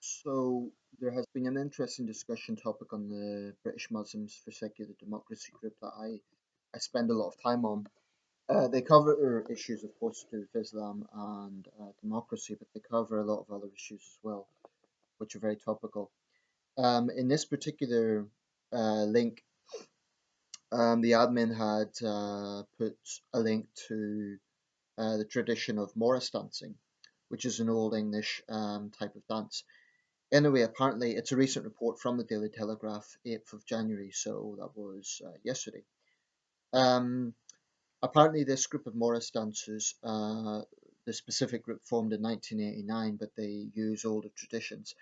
So there has been an interesting discussion topic on the British Muslims for Secular Democracy group that I spend a lot of time on. They cover issues, of course, to do with Islam and democracy, but they cover a lot of other issues as well, which are very topical. In this particular link, the admin had put a link to the tradition of Morris dancing, which is an old English type of dance. Anyway, apparently it's a recent report from the Daily Telegraph, 8th of January, so that was yesterday. Um, Apparently this group of Morris dancers, the specific group formed in 1989, but they use older traditions,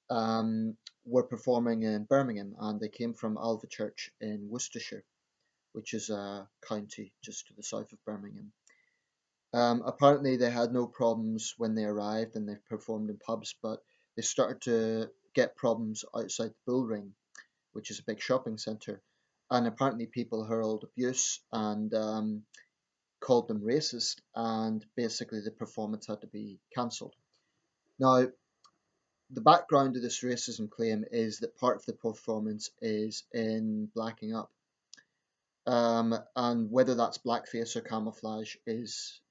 were performing in Birmingham, and they came from Alvechurch in Worcestershire, which is a county just to the south of Birmingham. Apparently, they had no problems when they arrived and they performed in pubs, but they started to get problems outside the Bull Ring, which is a big shopping centre. And apparently, people hurled abuse and called them racist, and basically, the performance had to be cancelled. Now, the background of this racism claim is that part of the performance is in blacking up. And whether that's blackface or camouflage is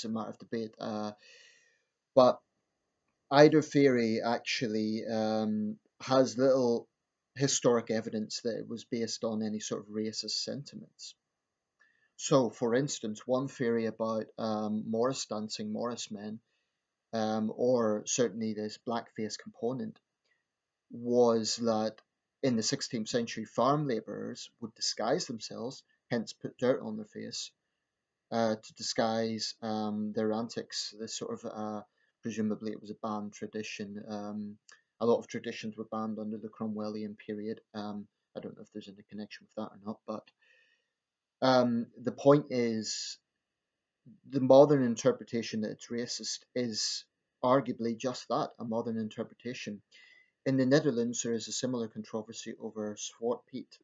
a matter of debate. But either theory actually has little historic evidence that it was based on any sort of racist sentiments. So, for instance, one theory about Morris dancing, Morris men, or certainly this blackface component, was that in the 16th century, farm labourers would disguise themselves, hence put dirt on their face, to disguise their antics. This sort of presumably it was a banned tradition. A lot of traditions were banned under the Cromwellian period. I don't know if there's any connection with that or not, but the point is the modern interpretation that it's racist is arguably just that, a modern interpretation. In the Netherlands, there is a similar controversy over Zwart Piet,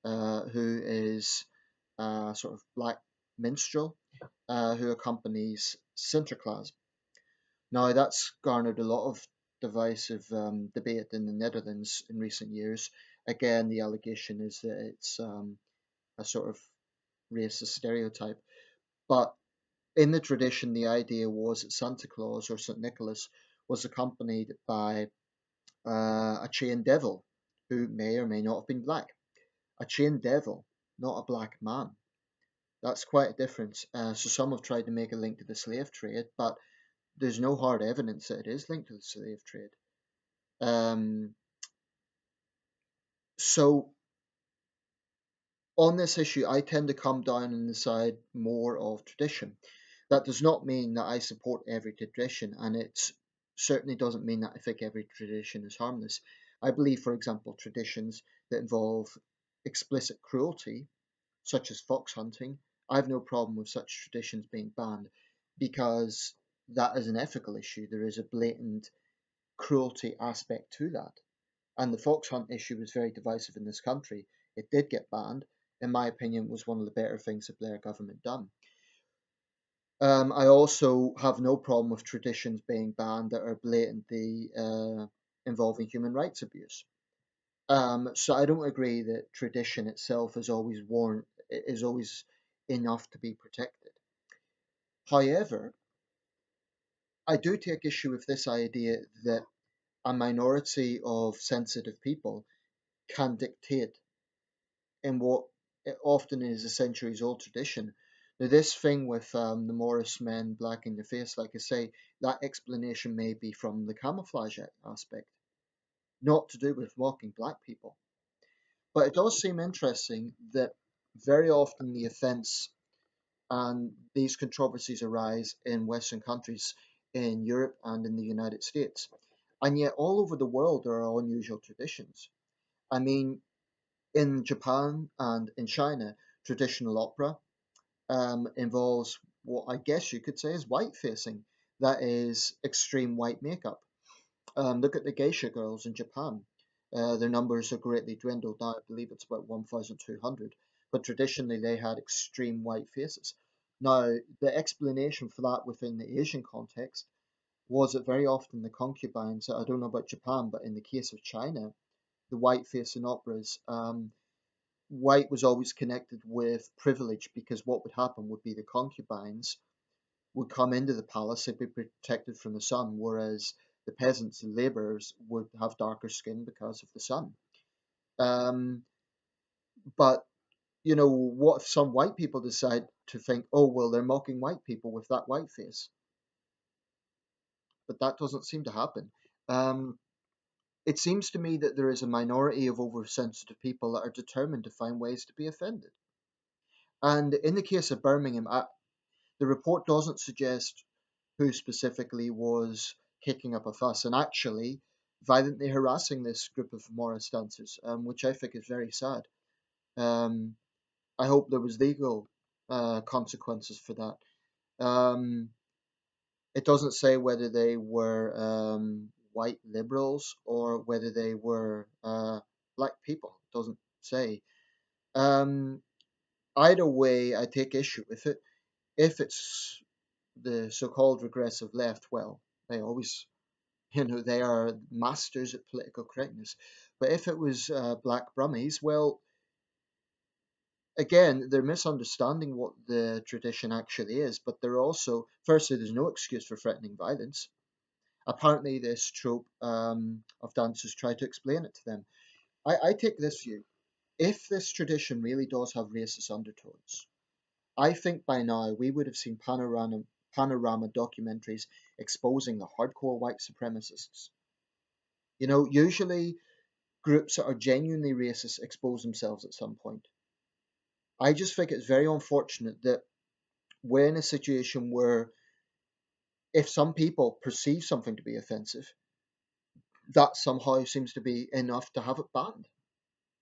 who is a sort of black minstrel who accompanies Sinterklaas. Now, that's garnered a lot of divisive debate in the Netherlands in recent years. Again, the allegation is that it's a sort of racist stereotype. But in the tradition, the idea was that Santa Claus or St. Nicholas was accompanied by a chained devil who may or may not have been black. A chained devil, not a black man. That's quite a difference. So some have tried to make a link to the slave trade, but there's no hard evidence that it is linked to the slave trade. Um, so on this issue, I tend to come down on the side more of tradition. That does not mean that I support every tradition, and it certainly doesn't mean that I think every tradition is harmless. I believe, for example, traditions that involve explicit cruelty, such as fox hunting, I have no problem with such traditions being banned because that is an ethical issue. There is a blatant cruelty aspect to that. And the fox hunt issue was very divisive in this country. It did get banned. In my opinion, it was one of the better things the Blair government done. I also have no problem with traditions being banned that are blatantly involving human rights abuse. So I don't agree that tradition itself is always enough to be protected. However, I do take issue with this idea that a minority of sensitive people can dictate in what often is a centuries old tradition. Now, this thing with the Morris men blacking their face, like I say, that explanation may be from the camouflage aspect, not to do with mocking black people. But it does seem interesting that very often the offence and these controversies arise in Western countries, in Europe and in the United States. And yet, all over the world, there are unusual traditions. I mean, in Japan and in China, traditional opera involves what I guess you could say is white facing. That is extreme white makeup. Look at the geisha girls in Japan. Their numbers are greatly dwindled now. I believe it's about 1,200. But traditionally, they had extreme white faces. Now, the explanation for that within the Asian context was that very often the concubines, I don't know about Japan, but in the case of China, the white face in operas, white was always connected with privilege because what would happen would be the concubines would come into the palace, they'd be protected from the sun, whereas the peasants and labourers would have darker skin because of the sun. Um, but what if some white people decide to think, oh well, they're mocking white people with that white face? But that doesn't seem to happen. Um, it seems to me that there is a minority of oversensitive people that are determined to find ways to be offended. And in the case of Birmingham, the report doesn't suggest who specifically was kicking up a fuss and actually violently harassing this group of Morris dancers, which I think is very sad. Um, I hope there was legal consequences for that. Um, it doesn't say whether they were white liberals or whether they were black people. It doesn't say. Um, either way, I take issue with it. If it's the so-called regressive left, well, they always, they are masters at political correctness. But if it was black Brummies, well, again, they're misunderstanding what the tradition actually is. But they're also, firstly, there's no excuse for threatening violence. Apparently, this trope of dancers try to explain it to them. I take this view. If this tradition really does have racist undertones, I think by now we would have seen panorama documentaries exposing the hardcore white supremacists. Usually groups that are genuinely racist expose themselves at some point. I just think it's very unfortunate that we're in a situation where if some people perceive something to be offensive, that somehow seems to be enough to have it banned.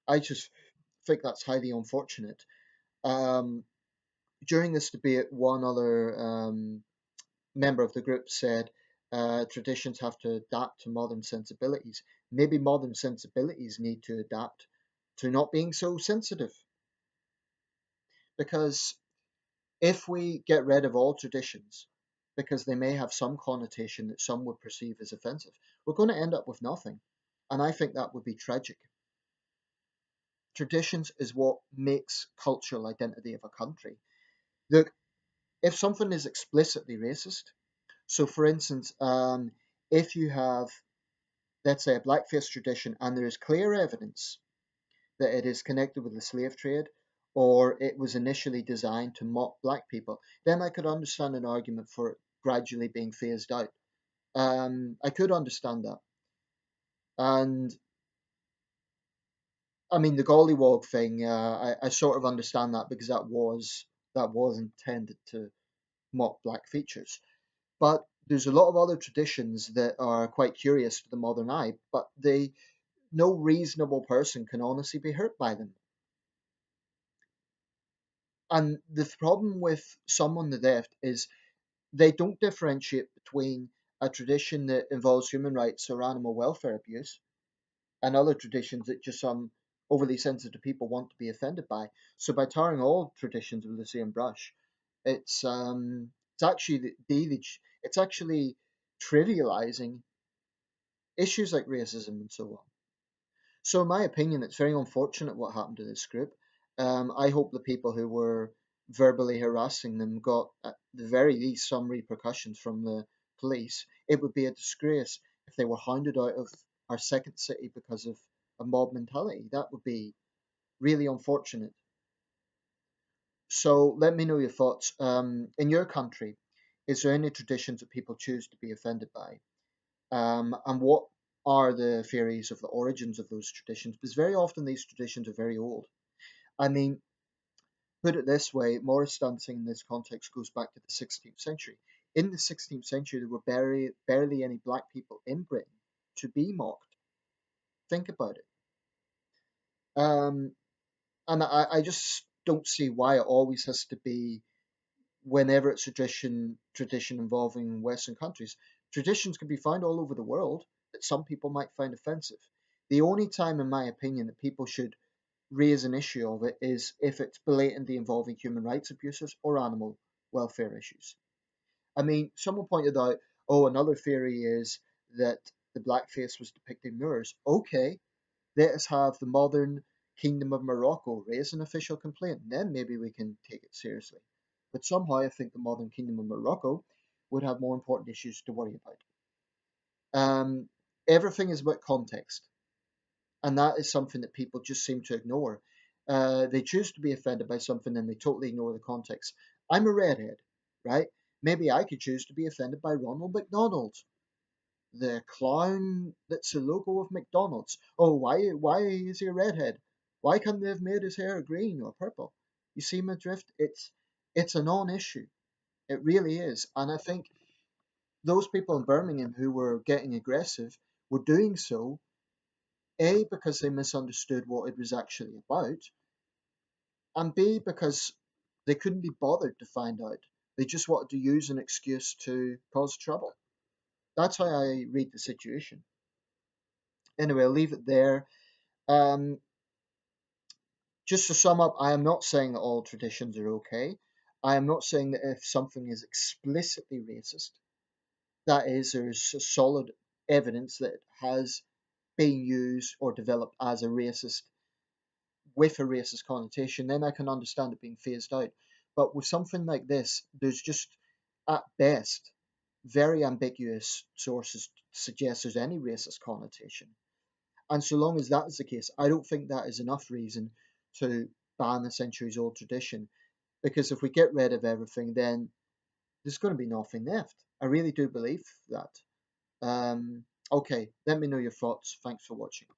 I just think that's highly unfortunate. Um, during this debate, one other member of the group said traditions have to adapt to modern sensibilities. Maybe modern sensibilities need to adapt to not being so sensitive. Because if we get rid of all traditions, because they may have some connotation that some would perceive as offensive, we're going to end up with nothing. And I think that would be tragic. Traditions is what makes cultural identity of a country. Look, if something is explicitly racist, so for instance, if you have, let's say, a blackface tradition and there is clear evidence that it is connected with the slave trade or it was initially designed to mock black people, then I could understand an argument for it gradually being phased out. I could understand that. And I mean, the gollywog thing, I sort of understand that because that was intended to mock black features. But there's a lot of other traditions that are quite curious to the modern eye, but no reasonable person can honestly be hurt by them. And the problem with some on the left is they don't differentiate between a tradition that involves human rights or animal welfare abuse and other traditions that just some overly sensitive people want to be offended by. So by tarring all traditions with the same brush, it's actually it's actually trivializing issues like racism and so on. So, in my opinion, it's very unfortunate what happened to this group. I hope the people who were verbally harassing them got, at the very least, some repercussions from the police. It would be a disgrace if they were hounded out of our second city because of a mob mentality. That would be really unfortunate. So, let me know your thoughts. In your country, is there any traditions that people choose to be offended by? And what are the theories of the origins of those traditions? Because very often these traditions are very old. I mean, put it this way, Morris dancing in this context goes back to the 16th century. In the 16th century, there were barely any black people in Britain to be mocked. Think about it. Um, and I just don't see why it always has to be whenever it's tradition involving Western countries. Traditions can be found all over the world that some people might find offensive. The only time, in my opinion, that people should raise an issue of it is if it's blatantly involving human rights abuses or animal welfare issues. I mean, someone pointed out, Oh, another theory is that the blackface was depicting Moors. Okay, let us have the modern Kingdom of Morocco raise an official complaint, and then maybe we can take it seriously. But somehow I think the modern Kingdom of Morocco would have more important issues to worry about. Um, Everything is about context, and that is something that people just seem to ignore. They choose to be offended by something and they totally ignore the context. I'm a redhead, right? Maybe I could choose to be offended by Ronald McDonald, the clown that's the logo of McDonald's. Oh, why is he a redhead? Why couldn't they have made his hair green or purple? You see my drift? It's a non-issue. It really is. And I think those people in Birmingham who were getting aggressive were doing so A, because they misunderstood what it was actually about, and B, because they couldn't be bothered to find out. They just wanted to use an excuse to cause trouble. That's how I read the situation. Anyway, I'll leave it there. Um, just to sum up, I am not saying that all traditions are okay. I am not saying that if something is explicitly racist, that is, there's a solid evidence that it has been used or developed as a racist with a racist connotation, then I can understand it being phased out. But with something like this, there's just, at best, very ambiguous sources suggest there's any racist connotation. And so long as that is the case, I don't think that is enough reason to ban a centuries old tradition. Because if we get rid of everything, then there's going to be nothing left. I really do believe that. Okay, let me know your thoughts. Thanks for watching.